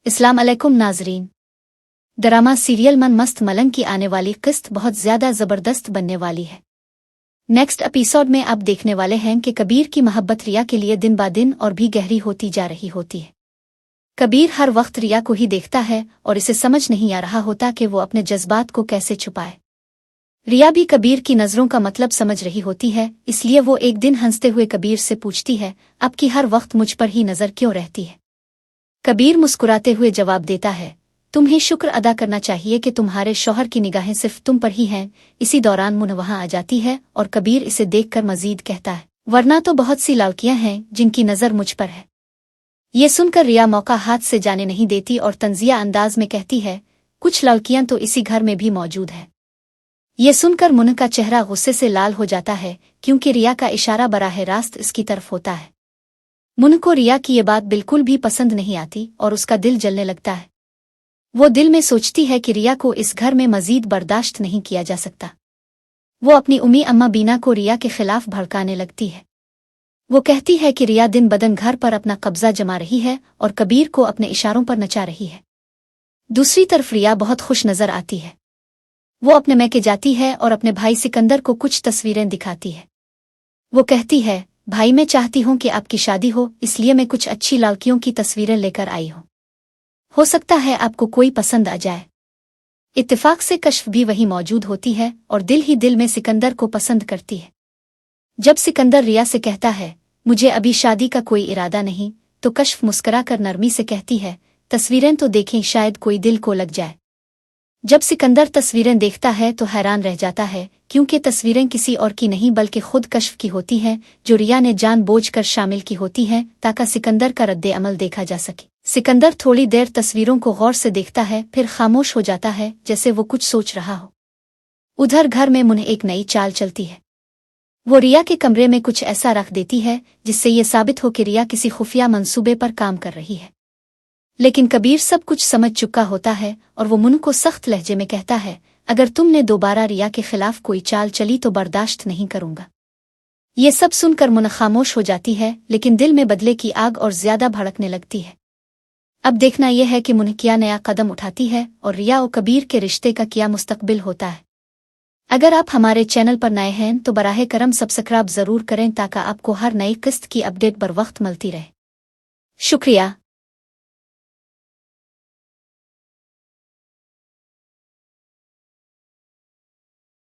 अस्सलाम अलैकुम नाजरीन। ड्रामा सीरियल मन मस्त मलंग की आने वाली किस्त बहुत ज़्यादा ज़बरदस्त बनने वाली है। नेक्स्ट एपिसोड में आप देखने वाले हैं कि कबीर की मोहब्बत रिया के लिए दिन ब दिन और भी गहरी होती जा रही होती है। कबीर हर वक्त रिया को ही देखता है और इसे समझ नहीं आ रहा होता कि वो अपने जज्बात को कैसे छुपाए। रिया भी कबीर की नज़रों का मतलब समझ रही होती है, इसलिए वो एक दिन हंसते हुए कबीर से पूछती है, अब की हर वक्त मुझ पर ही नज़र क्यों रहती है? कबीर मुस्कुराते हुए जवाब देता है, तुम्हें शुक्र अदा करना चाहिए कि तुम्हारे शौहर की निगाहें सिर्फ तुम पर ही हैं। इसी दौरान मुन वहां आ जाती है और कबीर इसे देखकर मजीद कहता है, वरना तो बहुत सी लड़कियां हैं जिनकी नज़र मुझ पर है। ये सुनकर रिया मौका हाथ से जाने नहीं देती और तंजिया अंदाज में कहती है, कुछ लड़कियां तो इसी घर में भी मौजूद हैं। ये सुनकर मुन का चेहरा गुस्से से लाल हो जाता है, क्योंकि रिया का इशारा बराह रास्त इसकी तरफ होता है। मुन को रिया की ये बात बिल्कुल भी पसंद नहीं आती और उसका दिल जलने लगता है। वो दिल में सोचती है कि रिया को इस घर में मजीद बर्दाश्त नहीं किया जा सकता। वो अपनी उम्मी अम्मा बीना को रिया के खिलाफ भड़काने लगती है। वो कहती है कि रिया दिन बदन घर पर अपना कब्जा जमा रही है और कबीर को अपने इशारों पर नचा रही है। दूसरी तरफ रिया बहुत खुश नजर आती है। वो अपने मैके जाती है और अपने भाई सिकंदर को कुछ तस्वीरें दिखाती है। वो कहती है, भाई मैं चाहती हूँ कि आपकी शादी हो, इसलिए मैं कुछ अच्छी लड़कियों की तस्वीरें लेकर आई हूँ। हो सकता है आपको कोई पसंद आ जाए। इत्तेफाक से कश्फ भी वहीं मौजूद होती है और दिल ही दिल में सिकंदर को पसंद करती है। जब सिकंदर रिया से कहता है, मुझे अभी शादी का कोई इरादा नहीं, तो कश्फ मुस्करा कर नरमी से कहती है, तस्वीरें तो देखें, शायद कोई दिल को लग जाए। जब सिकंदर तस्वीरें देखता है तो हैरान रह जाता है, क्योंकि तस्वीरें किसी और की नहीं बल्कि खुद कश्फ की होती हैं, जो रिया ने जानबूझकर शामिल की होती हैं ताकि सिकंदर का रद्दे अमल देखा जा सके। सिकंदर थोड़ी देर तस्वीरों को गौर से देखता है, फिर खामोश हो जाता है जैसे वो कुछ सोच रहा हो। उधर घर में मुन्ह एक नई चाल चलती है। वो रिया के कमरे में कुछ ऐसा रख देती है जिससे ये साबित हो कि रिया किसी खुफिया मंसूबे पर काम कर रही है। लेकिन कबीर सब कुछ समझ चुका होता है और वो मुन को सख्त लहजे में कहता है, अगर तुमने दोबारा रिया के खिलाफ कोई चाल चली तो बर्दाश्त नहीं करूंगा। ये सब सुनकर मुन खामोश हो जाती है, लेकिन दिल में बदले की आग और ज्यादा भड़कने लगती है। अब देखना यह है कि मुन क्या नया कदम उठाती है और रिया और कबीर के रिश्ते का क्या मुस्तकबिल होता है। अगर आप हमारे चैनल पर नए हैं तो बराह करम सब्सक्राइब जरूर करें ताकि आपको हर नई किस्त की अपडेट बर वक्त मिलती रहे। शुक्रिया।